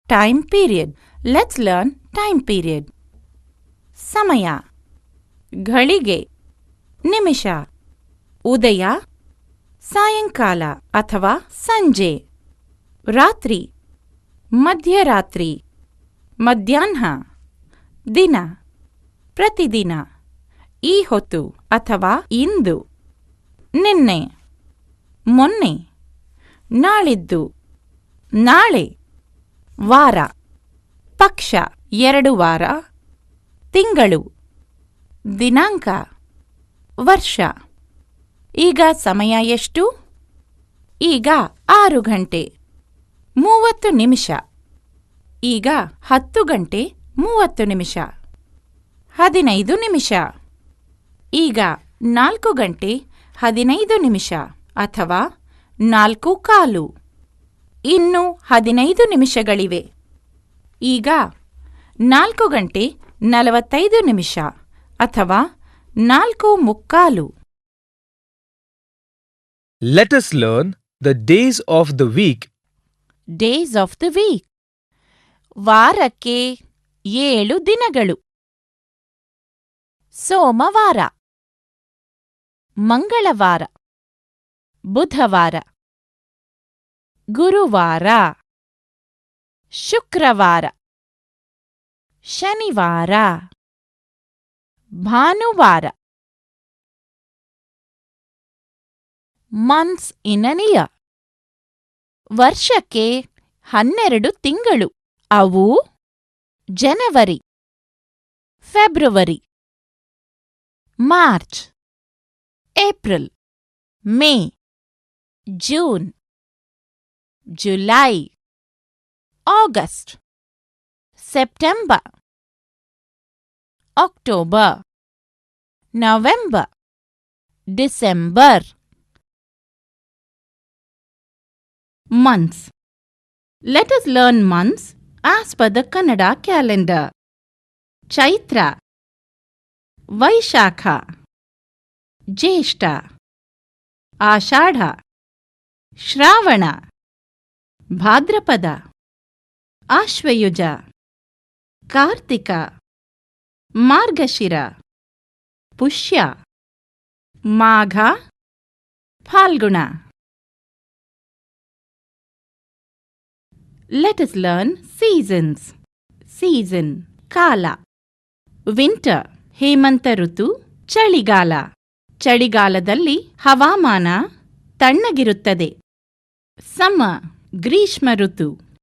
Time period. Let's learn time period. ಸಮಯ, ಘಳಿಗೆ, ನಿಮಿಷ, ಉದಯ, ಸಾಯಂಕಾಲ ಅಥವಾ ಸಂಜೆ, ರಾತ್ರಿ, ಮಧ್ಯರಾತ್ರಿ, ಮಧ್ಯಾಹ್ನ, ದಿನ, ಪ್ರತಿದಿನ, ಈ ಹೊತ್ತು ಅಥವಾ ಇಂದು, ನಿನ್ನೆ, ಮೊನ್ನೆ, ನಾಳಿದ್ದು, ನಾಳೆ, ವಾರ, ಪಕ್ಷ 2 ವಾರ, ತಿಂಗಳು, ದಿನಾಂಕ, ವರ್ಷ. ಈಗ ಸಮಯ ಎಷ್ಟು? ಈಗ 6 ಗಂಟೆ 30 ನಿಮಿಷ. ಈಗ 10 ಗಂಟೆ 30 ನಿಮಿಷ. 15 ನಿಮಿಷ. ಈಗ 4 ಗಂಟೆ 15 ನಿಮಿಷ ಅಥವಾ 4:15. ಇನ್ನು 15 ನಿಮಿಷಗಳಿವೆ. ಈಗ 4 ಗಂಟೆ 45 ನಿಮಿಷ ಅಥವಾ 4:15. Let us learn the days of the week. Days of the week. ವಾರಕ್ಕೆ 7 ದಿನಗಳು. ಸೋಮವಾರ, ಮಂಗಳವಾರ, ಬುಧವಾರ, ಗುರುವಾರ, ಶುಕ್ರವಾರ, ಶನಿವಾರ, ಭಾನುವಾರ. Months in an year. ವರ್ಷಕ್ಕೆ 12 ತಿಂಗಳು. ಅವು ಜನವರಿ, ಫೆಬ್ರವರಿ, ಮಾರ್ಚ್, ಏಪ್ರಿಲ್, ಮೇ, ಜೂನ್, ಜುಲೈ, ಆಗಸ್ಟ್, ಸೆಪ್ಟೆಂಬರ್, ಅಕ್ಟೋಬರ್, ನವೆಂಬರ್, ಡಿಸೆಂಬರ್. Months. Let us learn months as per the Kannada calendar. Chaitra, Vaishakha, Jeshta, Ashadha, Shravana, Bhadrapada, Ashvayuja, Kartika, Margashira, Pushya, Magha, Phalguna. Let us learn seasons. Season, Kala. Winter, ಹೇಮಂತ ಋತು, ಚಳಿಗಾಲ. ಚಳಿಗಾಲದಲ್ಲಿ ಹವಾಮಾನ ತಣ್ಣಗಿರುತ್ತದೆ. ಸಮ್ಮರ್, ಗ್ರೀಷ್ಮ ಋತು.